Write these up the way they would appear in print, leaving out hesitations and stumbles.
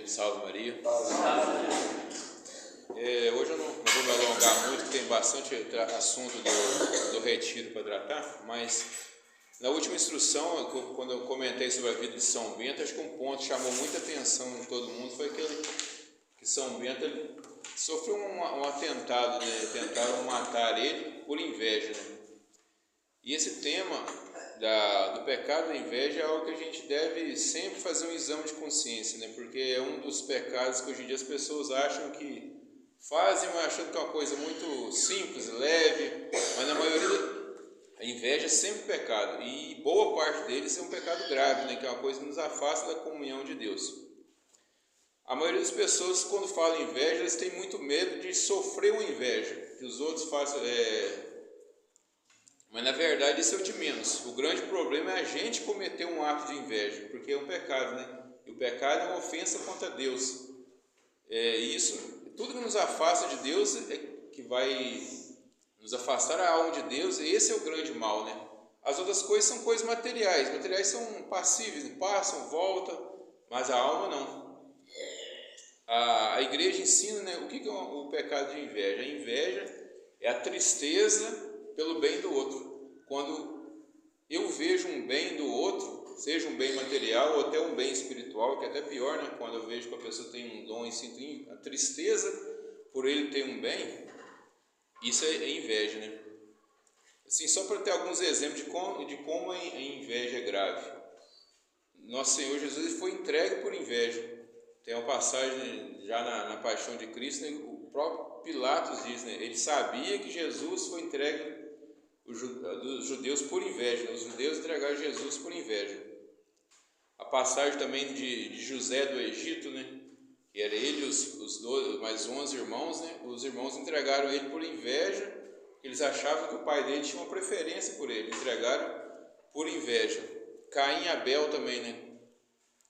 Salve Maria. Hoje eu não vou me alongar muito, tem bastante assunto do retiro para tratar, mas na última instrução, quando eu comentei sobre a vida de São Bento, acho que um ponto que chamou muita atenção de todo mundo foi que São Bento ele sofreu um atentado, né? Tentaram matar ele por inveja, né? E esse tema do pecado da inveja é algo que a gente deve sempre fazer um exame de consciência, né? Porque é um dos pecados que hoje em dia as pessoas acham que fazem, mas achando que é uma coisa muito simples, leve, mas na maioria a inveja é sempre pecado, e boa parte deles é um pecado grave, né? Que é uma coisa que nos afasta da comunhão de Deus. A maioria das pessoas, quando falam inveja, eles têm muito medo de sofrer uma inveja, que os outros façam. Mas na verdade isso é o de menos. O grande problema é a gente cometer um ato de inveja, porque é um pecado, né? E o pecado é uma ofensa contra Deus. Tudo que nos afasta de Deus é que vai nos afastar a alma de Deus, e esse é o grande mal, né? As outras coisas são coisas materiais. Materiais são passíveis, passam, voltam, mas a alma não. A igreja ensina, né, o que é o pecado de inveja. A inveja é a tristeza pelo bem do outro. Quando eu vejo um bem do outro, seja um bem material ou até um bem espiritual, que é até pior, né? Quando eu vejo que a pessoa tem um dom e sinto a tristeza por ele ter um bem, isso é inveja, né? Assim, só para ter alguns exemplos de como a inveja é grave. Nosso Senhor Jesus foi entregue por inveja. Tem uma passagem já na Paixão de Cristo, né? O próprio Pilatos diz, né? Ele sabia que Jesus foi entregue dos judeus por inveja. Os judeus entregaram Jesus por inveja. A passagem também de José do Egito, né? Que era ele e os 12, mais 11 irmãos, né? Os irmãos entregaram ele por inveja. Eles achavam que o pai dele tinha uma preferência por ele. Entregaram por inveja. Caim e Abel também, né?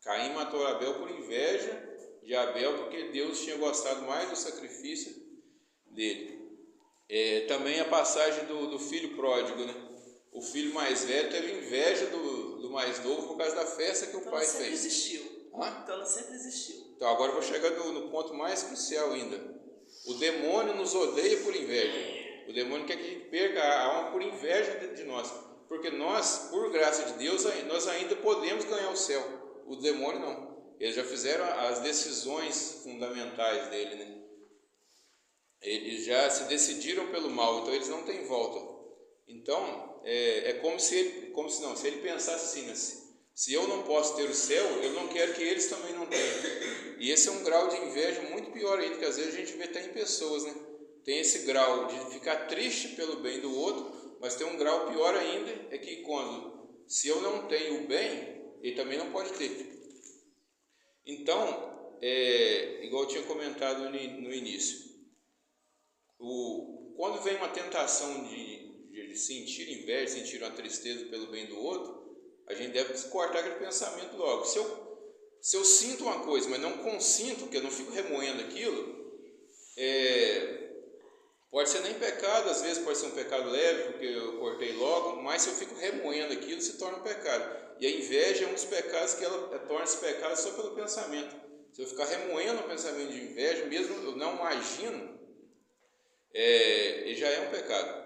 Caim matou Abel por inveja de Abel, porque Deus tinha gostado mais do sacrifício dele. Também a passagem do filho pródigo, né? O filho mais velho teve inveja do mais novo por causa da festa que o pai fez. Então sempre existiu. Então agora eu vou chegar no ponto mais crucial ainda. O demônio nos odeia por inveja. O demônio quer que a gente perca a alma por inveja de nós. Porque nós, por graça de Deus, nós ainda podemos ganhar o céu. O demônio não. Eles já fizeram as decisões fundamentais dele, né? Eles já se decidiram pelo mal, então eles não têm volta. Então, se ele pensasse assim, né? Se eu não posso ter o céu, eu não quero que eles também não tenham. E esse é um grau de inveja muito pior ainda, que às vezes a gente vê até em pessoas, né? Tem esse grau de ficar triste pelo bem do outro, mas tem um grau pior ainda, é que se eu não tenho o bem, ele também não pode ter. Então, igual eu tinha comentado no início, quando vem uma tentação de sentir inveja, sentir uma tristeza pelo bem do outro, a gente deve cortar aquele pensamento logo. Se eu sinto uma coisa, mas não consinto, que eu não fico remoendo aquilo, pode ser nem pecado, às vezes pode ser um pecado leve, porque eu cortei logo, mas se eu fico remoendo aquilo, se torna um pecado. E a inveja é um dos pecados que ela torna-se pecado só pelo pensamento. Se eu ficar remoendo o pensamento de inveja, mesmo eu não imagino, ele já é um pecado.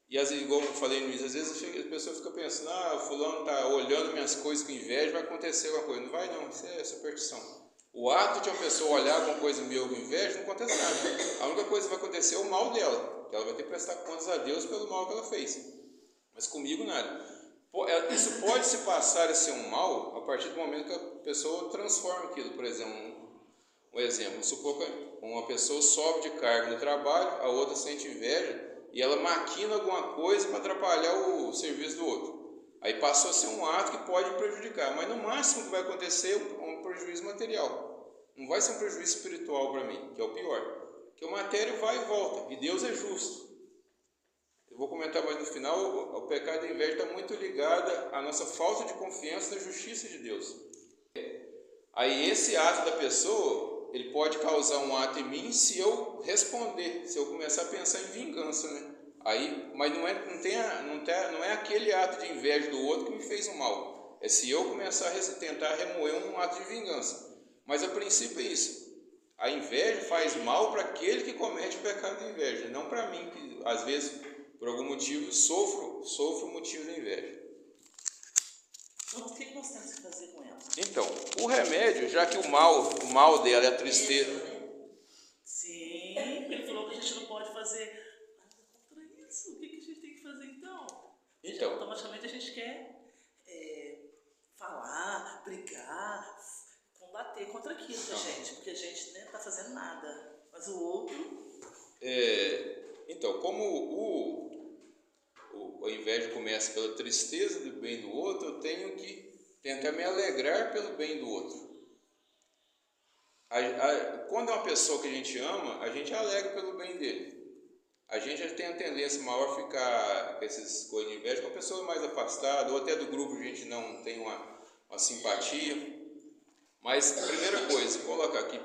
E igual eu falei no início, às vezes a pessoa fica pensando, o fulano está olhando minhas coisas com inveja, vai acontecer alguma coisa. Não vai não, isso é superstição. O ato de uma pessoa olhar alguma coisa minha com inveja não acontece nada. A única coisa que vai acontecer é o mal dela, que ela vai ter que prestar contas a Deus pelo mal que ela fez. Mas comigo nada. Isso pode se passar a ser um mal a partir do momento que a pessoa transforma aquilo. Por exemplo, um exemplo, supor que uma pessoa sobe de cargo no trabalho, a outra sente inveja e ela maquina alguma coisa para atrapalhar o serviço do outro. Aí passou a ser um ato que pode prejudicar, mas no máximo que vai acontecer é um prejuízo material. Não vai ser um prejuízo espiritual para mim, que é o pior. Porque a matéria vai e volta, e Deus é justo. Eu vou comentar mais no final, o pecado da inveja está muito ligado à nossa falta de confiança na justiça de Deus. Aí esse ato da pessoa, ele pode causar um ato em mim se eu responder, se eu começar a pensar em vingança, né? Mas não é aquele ato de inveja do outro que me fez um mal. É se eu começar a tentar remover um ato de vingança. Mas a princípio é isso. A inveja faz mal para aquele que comete o pecado de inveja, não para mim, que às vezes, por algum motivo, sofro o motivo da inveja. Então, o que nós temos que fazer com ela? Então, o remédio, já que o mal dela é a tristeza. Sim, ele falou que a gente não pode fazer nada contra isso. O que a gente tem que fazer então? Então, automaticamente a gente quer falar, brigar, combater contra aquilo, gente, porque a gente não está fazendo nada, mas o outro... Então, como a inveja começa pela tristeza do bem do outro, eu tenho que tentar me alegrar pelo bem do outro. Quando é uma pessoa que a gente ama, a gente alegra pelo bem dele. A gente já tem a tendência maior a ficar com essas coisas de inveja com a pessoa mais afastada, ou até do grupo a gente não tem uma simpatia. Mas a primeira coisa, colocar aqui,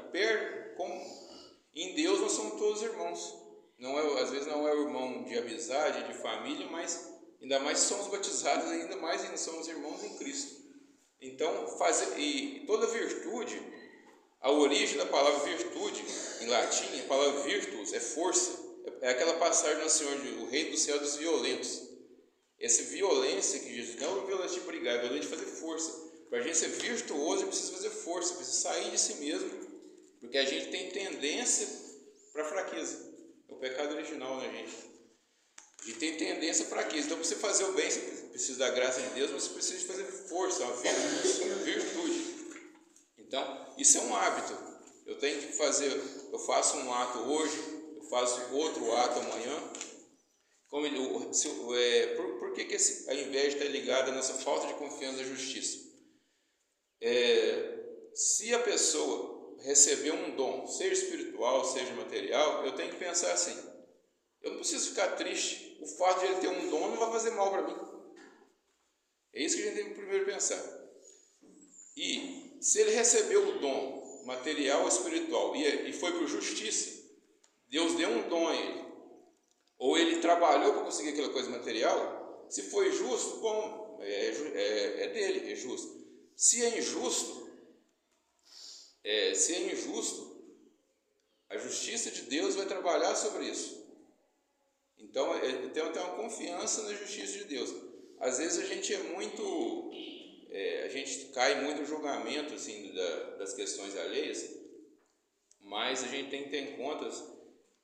em Deus nós somos todos irmãos. Às vezes não é o irmão de amizade, de família, mas ainda mais somos batizados, ainda somos irmãos em Cristo. Então, e toda virtude, a origem da palavra virtude, em latim, a palavra virtus, é força. É aquela passagem do Senhor, o reino do céu dos violentos. Essa violência que Jesus, não é violência de brigar, é violência de fazer força. Para a gente ser virtuoso, precisa fazer força, precisa sair de si mesmo, porque a gente tem tendência para fraqueza. É o pecado original na gente. A gente tem tendência para fraqueza. Então, para você fazer o bem, você precisa da graça de Deus, mas você precisa de fazer força, uma virtude. Então, isso é um hábito. Eu faço um ato hoje, eu faço outro ato amanhã. Por que a inveja está ligada nessa falta de confiança na justiça? Se a pessoa receber um dom, seja espiritual, seja material, eu tenho que pensar assim: eu não preciso ficar triste, o fato de ele ter um dom não vai fazer mal para mim. É isso que a gente tem que primeiro pensar. E se ele recebeu o dom material ou espiritual e foi por justiça, Deus deu um dom a ele, ou ele trabalhou para conseguir aquela coisa material, se foi justo, bom, é dele, é justo. Se é injusto, a justiça de Deus vai trabalhar sobre isso. Então, eu tenho uma confiança na justiça de Deus. Às vezes a gente a gente cai muito no julgamento assim, das questões alheias, mas a gente tem que ter em conta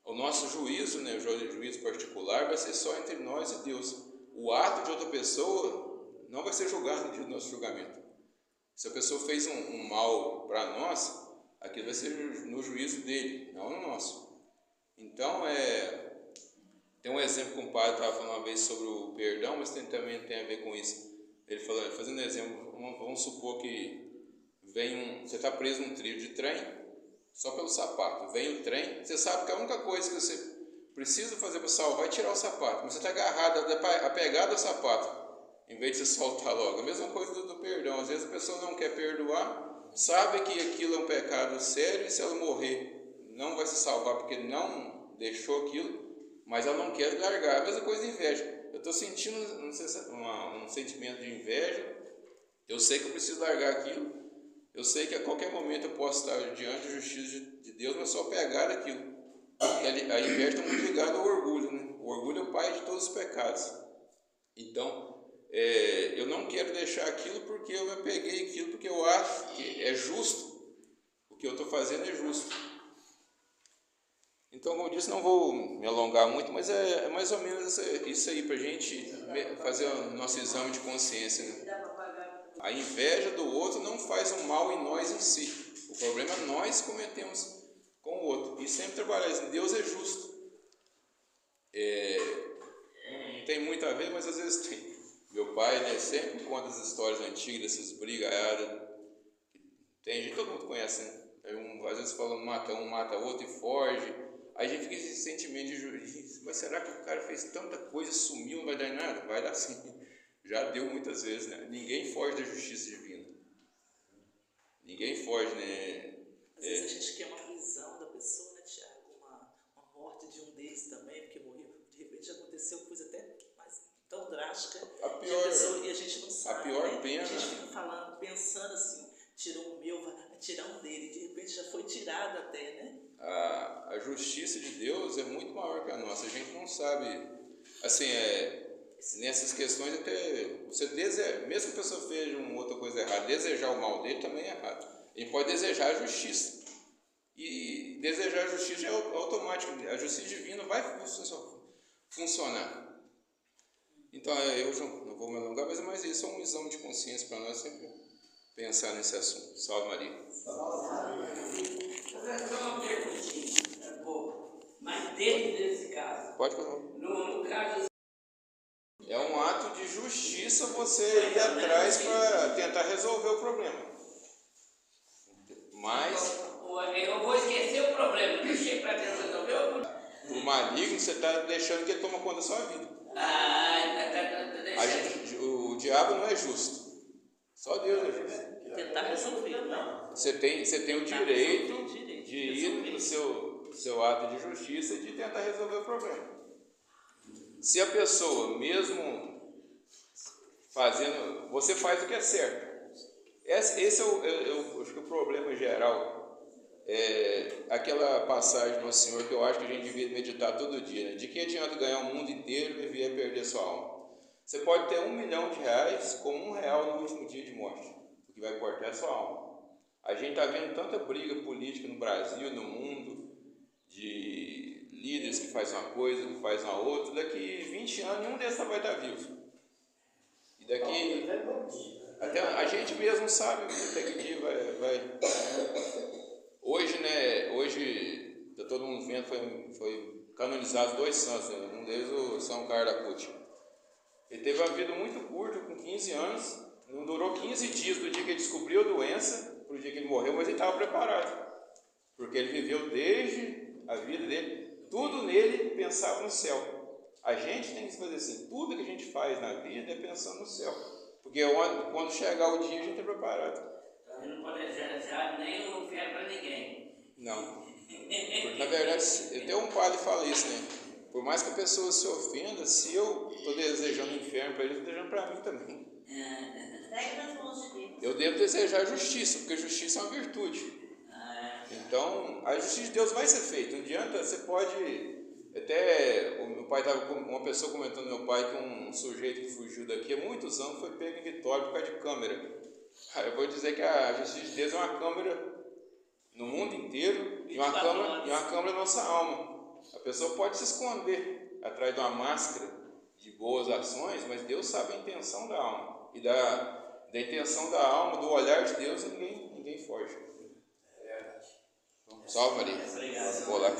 o nosso juízo, né, o juízo particular vai ser só entre nós e Deus. O ato de outra pessoa não vai ser julgado no dia do nosso julgamento. Se a pessoa fez um mal para nós, aquilo vai ser no juízo dele, não no nosso. Então, tem um exemplo que um padre estava falando uma vez sobre o perdão, mas também tem a ver com isso. Ele falou, fazendo um exemplo, vamos supor que você está preso num trilho de trem, só pelo sapato. Vem o trem, você sabe que a única coisa que você precisa fazer para salvar é tirar o sapato, mas você está agarrado, apegado ao sapato, em vez de você soltar logo. A mesma coisa do perdão. Às vezes a pessoa não quer perdoar, sabe que aquilo é um pecado sério e se ela morrer não vai se salvar porque não deixou aquilo, mas ela não quer largar. A mesma coisa de inveja. Eu estou sentindo um sentimento de inveja, eu sei que eu preciso largar aquilo, eu sei que a qualquer momento eu posso estar diante da justiça de Deus, mas só pegar aquilo. A inveja está muito ligada ao orgulho, né? O orgulho é o pai de todos os pecados. Então, eu não quero deixar aquilo porque eu me apeguei àquilo, porque eu acho que é justo, o que eu estou fazendo é justo. Então, como eu disse, não vou me alongar muito, mas é mais ou menos isso aí, para a gente fazer o nosso exame de consciência, né? A inveja do outro não faz um mal em nós em si. O problema é nós cometemos com o outro. E sempre trabalhar isso. Deus é justo. Não tem muito a ver, mas às vezes tem. Meu pai, né, sempre conta as histórias antigas, dessas brigaiadas. Tem gente, todo mundo conhece, né? Às vezes fala, um mata outro e foge. Aí a gente fica esse sentimento de justiça. Mas será que o cara fez tanta coisa, sumiu, não vai dar em nada? Vai dar sim. Já deu muitas vezes, né? Ninguém foge da justiça divina. Ninguém foge, né? Às vezes a gente quer uma prisão da pessoa, né, Tiago? Uma morte de um deles também, porque morreu. De repente aconteceu coisa até mais tão drástica. E a gente não sabe. A pior pena. A gente fica pensando assim, tirou o meu, vai tirar um dele. tirada até, né? A justiça de Deus é muito maior que a nossa. A gente não sabe, assim, nessas questões até, mesmo que a pessoa fez uma outra coisa errada, desejar o mal dele também é errado. A gente pode desejar a justiça. E desejar a justiça é automático. A justiça divina vai funcionar. Então, eu não vou me alongar, mas isso é um exame de consciência para nós sempre pensar nesse assunto. Salve Maria. Só uma perguntinha, mas dentro desse caso, Pode falar. no caso... É um ato de justiça você ir atrás para tentar resolver o problema. Mas... Eu vou esquecer o problema, deixei para Deus resolver o problema. O maligno, você está deixando que ele toma conta da sua vida. O diabo não é justo. Só Deus é justo. Tentar resolver, né? Você tem o direito de ir no seu ato de justiça e de tentar resolver o problema. Se a pessoa, mesmo fazendo, você faz o que é certo. Esse eu acho que o problema geral é aquela passagem do Nosso Senhor que eu acho que a gente devia meditar todo dia, né? De que adianta ganhar o mundo inteiro e vier perder sua alma? Você pode ter R$1 milhão com R$1 no último dia de morte, o que vai cortar é a sua alma. A gente está vendo tanta briga política no Brasil, no mundo, de líderes que fazem uma coisa, que fazem uma outra. Daqui 20 anos, nenhum desses vai estar vivo. E daqui... Até a gente mesmo sabe até que dia vai. Hoje, né? Hoje, todo mundo vendo, foi canonizado 2 santos, né? Um deles o São Carlos da Pucci. Ele teve uma vida muito curta, com 15 anos, não durou 15 dias do dia que ele descobriu a doença, para o dia que ele morreu, mas ele estava preparado, porque ele viveu desde a vida dele, tudo nele pensava no céu. A gente tem que fazer assim, tudo que a gente faz na vida é pensando no céu, porque quando chegar o dia a gente é preparado. Então não pode desejar nem o inferno para ninguém. Não, porque, na verdade, até um padre fala isso, né? Por mais que a pessoa se ofenda, se eu estou desejando o inferno para ele, eu estou desejando para mim também. Eu devo desejar justiça, porque justiça é uma virtude. Então, a justiça de Deus vai ser feita. Não adianta, você pode... Até o meu pai estava com uma pessoa comentando, meu pai, que um sujeito que fugiu daqui há muitos anos foi pego em Vitória por causa de câmera. Eu vou dizer que a justiça de Deus é uma câmera no mundo inteiro e uma câmera na nossa alma. A pessoa pode se esconder atrás de uma máscara de boas ações, mas Deus sabe a intenção da alma. E da intenção da alma, do olhar de Deus, ninguém foge. Salve Maria. Obrigado. Vou lá.